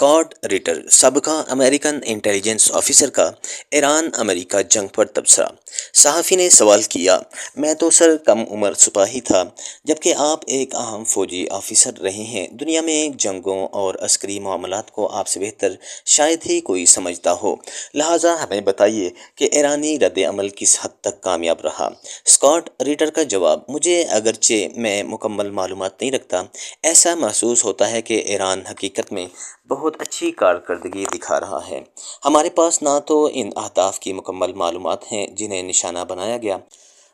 Scott ریٹر سابقہ American intelligence officer کا ایران امریکہ جنگ پر تبصرہ۔ صحافی نے سوال کیا، میں تو سر کم عمر سپاہی تھا، جبکہ آپ ایک اہم فوجی آفیسر رہے ہیں۔ دنیا میں جنگوں اور عسکری معاملات کو آپ سے بہتر شاید ہی کوئی سمجھتا ہو، لہٰذا ہمیں بتائیے کہ ایرانی رد عمل کس حد تک کامیاب رہا۔ اسکاٹ ریٹر کا جواب، مجھے اگرچہ میں مکمل معلومات نہیں رکھتا، ایسا محسوس ہوتا ہے کہ ایران حقیقت میں بہت اچھی کارکردگی دکھا رہا ہے۔ ہمارے پاس نہ تو ان اہداف کی مکمل معلومات ہیں جنہیں نشانہ بنایا گیا،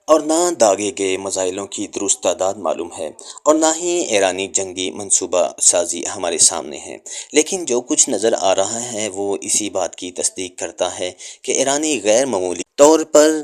اور نہ داغے گئے میزائلوں کی درست تعداد معلوم ہے، اور نہ ہی ایرانی جنگی منصوبہ سازی ہمارے سامنے ہے۔ لیکن جو کچھ نظر آ رہا ہے وہ اسی بات کی تصدیق کرتا ہے کہ ایرانی غیر معمولی طور پر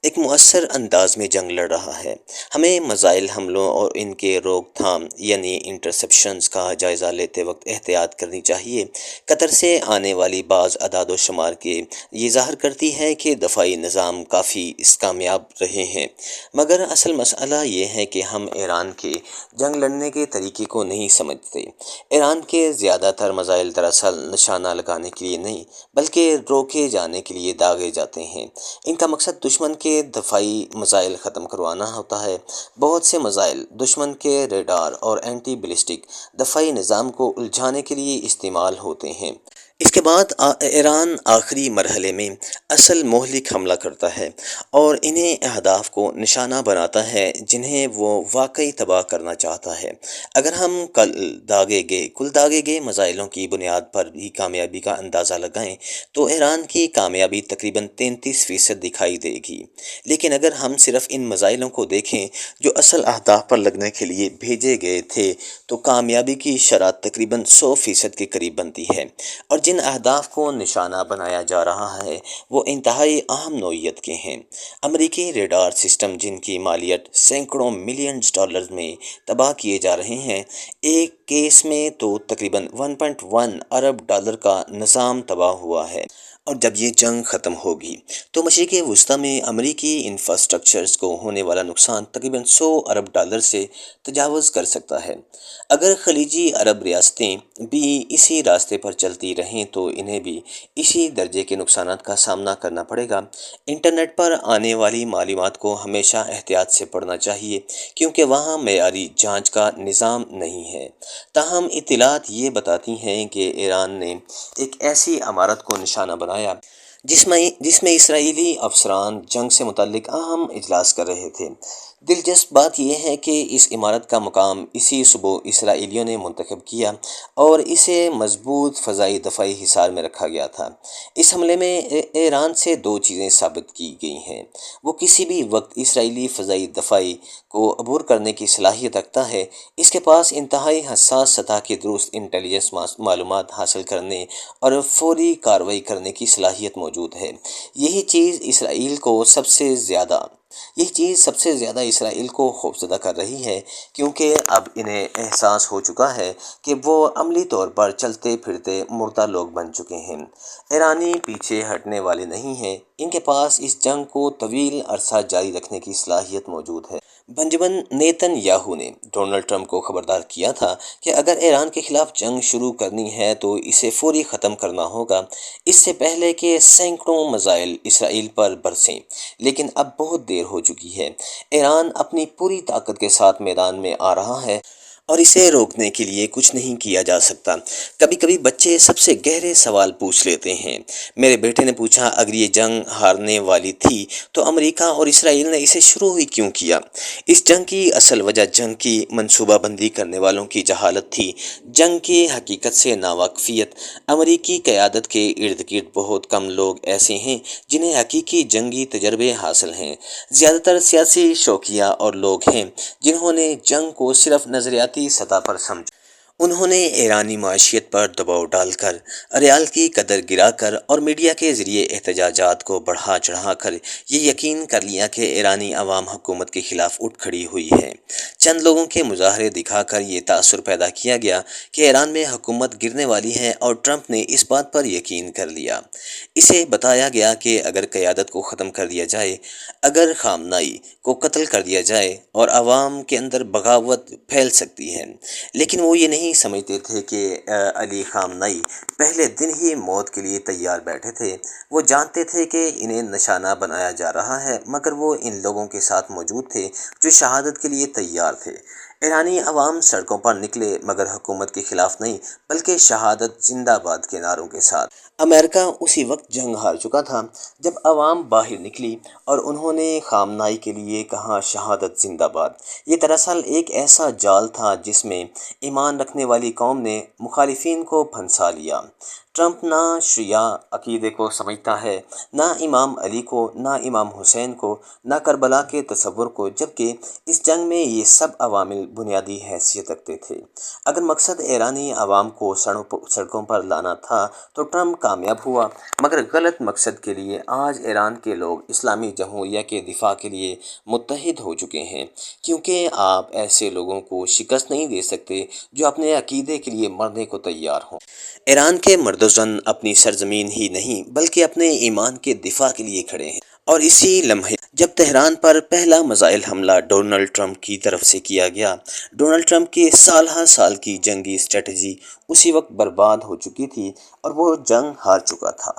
ایک مؤثر انداز میں جنگ لڑ رہا ہے۔ ہمیں میزائل حملوں اور ان کے روک تھام یعنی انٹرسیپشنز کا جائزہ لیتے وقت احتیاط کرنی چاہیے۔ قطر سے آنے والی بعض اعداد و شمار کے یہ ظاہر کرتی ہے کہ دفاعی نظام کافی کامیاب رہے ہیں، مگر اصل مسئلہ یہ ہے کہ ہم ایران کے جنگ لڑنے کے طریقے کو نہیں سمجھتے۔ ایران کے زیادہ تر میزائل دراصل نشانہ لگانے کے لیے نہیں بلکہ روکے جانے کے لیے داغے جاتے ہیں۔ ان کا مقصد دشمن کے دفاعی میزائل ختم کروانا ہوتا ہے۔ بہت سے میزائل دشمن کے ریڈار اور اینٹی بیلسٹک دفاعی نظام کو الجھانے کے لیے استعمال ہوتے ہیں۔ اس کے بعد ایران آخری مرحلے میں اصل مہلک حملہ کرتا ہے اور انہیں اہداف کو نشانہ بناتا ہے جنہیں وہ واقعی تباہ کرنا چاہتا ہے۔ اگر ہم کل داغے گئے میزائلوں کی بنیاد پر بھی کامیابی کا اندازہ لگائیں تو ایران کی کامیابی تقریباً 33% دکھائی دے گی۔ لیکن اگر ہم صرف ان میزائلوں کو دیکھیں جو اصل اہداف پر لگنے کے لیے بھیجے گئے تھے تو کامیابی کی شرح تقریباً 100% کے قریب بنتی ہے، اور جن اہداف کو نشانہ بنایا جا رہا ہے وہ انتہائی اہم نوعیت کے ہیں۔ امریکی ریڈار سسٹم جن کی مالیت سینکڑوں ملین ڈالر میں تباہ کیے جا رہے ہیں، ایک کیس میں تو تقریباً 1.1 ارب ڈالر کا نظام تباہ ہوا ہے۔ اور جب یہ جنگ ختم ہوگی تو مشرق وسطیٰ میں امریکی انفراسٹرکچرز کو ہونے والا نقصان تقریباً 100 ارب ڈالر سے تجاوز کر سکتا ہے۔ اگر خلیجی عرب ریاستیں بھی اسی راستے پر چلتی رہیں تو انہیں بھی اسی درجے کے نقصانات کا سامنا کرنا پڑے گا۔ انٹرنیٹ پر آنے والی معلومات کو ہمیشہ احتیاط سے پڑھنا چاہیے کیونکہ وہاں معیاری جانچ کا نظام نہیں ہے۔ تاہم اطلاعات یہ بتاتی ہیں کہ ایران نے ایک ایسی عمارت کو نشانہ بنایا جس میں اسرائیلی افسران جنگ سے متعلق اہم اجلاس کر رہے تھے۔ دلچسپ بات یہ ہے کہ اس عمارت کا مقام اسی صبح اسرائیلیوں نے منتخب کیا اور اسے مضبوط فضائی دفاعی حصار میں رکھا گیا تھا۔ اس حملے میں ایران سے دو چیزیں ثابت کی گئی ہیں: وہ کسی بھی وقت اسرائیلی فضائی دفاعی کو عبور کرنے کی صلاحیت رکھتا ہے، اس کے پاس انتہائی حساس سطح کی درست انٹیلیجنس معلومات حاصل کرنے اور فوری کارروائی کرنے کی صلاحیت موجود ہے۔ یہی چیز سب سے زیادہ اسرائیل کو خوفزدہ کر رہی ہے، کیونکہ اب انہیں احساس ہو چکا ہے کہ وہ عملی طور پر چلتے پھرتے مردہ لوگ بن چکے ہیں۔ ایرانی پیچھے ہٹنے والے نہیں ہیں، ان کے پاس اس جنگ کو طویل عرصہ جاری رکھنے کی صلاحیت موجود ہے۔ بنجمن نیتن یاہو نے ڈونلڈ ٹرمپ کو خبردار کیا تھا کہ اگر ایران کے خلاف جنگ شروع کرنی ہے تو اسے فوری ختم کرنا ہوگا، اس سے پہلے کہ سینکڑوں میزائل اسرائیل پر برسیں۔ لیکن اب بہت دیر ہو چکی ہے۔ ایران اپنی پوری طاقت کے ساتھ میدان میں آ رہا ہے اور اسے روکنے کے لیے کچھ نہیں کیا جا سکتا۔ کبھی کبھی بچے سب سے گہرے سوال پوچھ لیتے ہیں۔ میرے بیٹے نے پوچھا، اگر یہ جنگ ہارنے والی تھی تو امریکہ اور اسرائیل نے اسے شروع ہی کیوں کیا؟ اس جنگ کی اصل وجہ جنگ کی منصوبہ بندی کرنے والوں کی جہالت تھی، جنگ کی حقیقت سے ناواقفیت۔ امریکی قیادت کے ارد گرد بہت کم لوگ ایسے ہیں جنہیں حقیقی جنگی تجربے حاصل ہیں۔ زیادہ تر سیاسی شوقیہ اور لوگ ہیں جنہوں نے جنگ کو صرف نظریاتی سطح پر سمجھا۔ انہوں نے ایرانی معیشت پر دباؤ ڈال کر، ریال کی قدر گرا کر اور میڈیا کے ذریعے احتجاجات کو بڑھا چڑھا کر یہ یقین کر لیا کہ ایرانی عوام حکومت کے خلاف اٹھ کھڑی ہوئی ہے۔ چند لوگوں کے مظاہرے دکھا کر یہ تاثر پیدا کیا گیا کہ ایران میں حکومت گرنے والی ہے اور ٹرمپ نے اس بات پر یقین کر لیا۔ اسے بتایا گیا کہ اگر قیادت کو ختم کر دیا جائے، اگر خامنائی کو قتل کر دیا جائے اور عوام کے اندر بغاوت پھیل سکتی ہے۔ لیکن وہ یہ نہیں نہیں سمجھتے تھے کہ علی خامنئی پہلے دن ہی موت کے لیے تیار بیٹھے تھے۔ وہ جانتے تھے کہ انہیں نشانہ بنایا جا رہا ہے، مگر وہ ان لوگوں کے ساتھ موجود تھے جو شہادت کے لیے تیار تھے۔ ایرانی عوام سڑکوں پر نکلے، مگر حکومت کے خلاف نہیں بلکہ شہادت زندہ باد کے نعروں کے ساتھ۔ امریکہ اسی وقت جنگ ہار چکا تھا جب عوام باہر نکلی اور انہوں نے خامنائی کے لیے کہا شہادت زندہ باد۔ یہ دراصل ایک ایسا جال تھا جس میں ایمان رکھنے والی قوم نے مخالفین کو پھنسا لیا۔ ٹرمپ نہ شیعہ عقیدے کو سمجھتا ہے، نہ امام علی کو، نہ امام حسین کو، نہ کربلا کے تصور کو، جبکہ اس جنگ میں یہ سب عوامل بنیادی حیثیت رکھتے تھے۔ اگر مقصد ایرانی عوام کو سڑکوں پر لانا تھا تو ٹرمپ کامیاب ہوا، مگر غلط مقصد کے لیے آج ایران کے لوگ اسلامی جمہوریہ کے دفاع کے لیے متحد ہو چکے ہیں، کیونکہ آپ ایسے لوگوں کو شکست نہیں دے سکتے جو اپنے عقیدے کے لیے مرنے کو تیار ہوں۔ ایران کے مرد و زن اپنی سرزمین ہی نہیں بلکہ اپنے ایمان کے دفاع کے لیے کھڑے ہیں، اور اسی لمحے جب تہران پر پہلا میزائل حملہ ڈونلڈ ٹرمپ کی طرف سے کیا گیا، ڈونلڈ ٹرمپ کی سال ہر سال کی جنگی اسٹریٹجی اسی وقت برباد ہو چکی تھی اور وہ جنگ ہار چکا تھا۔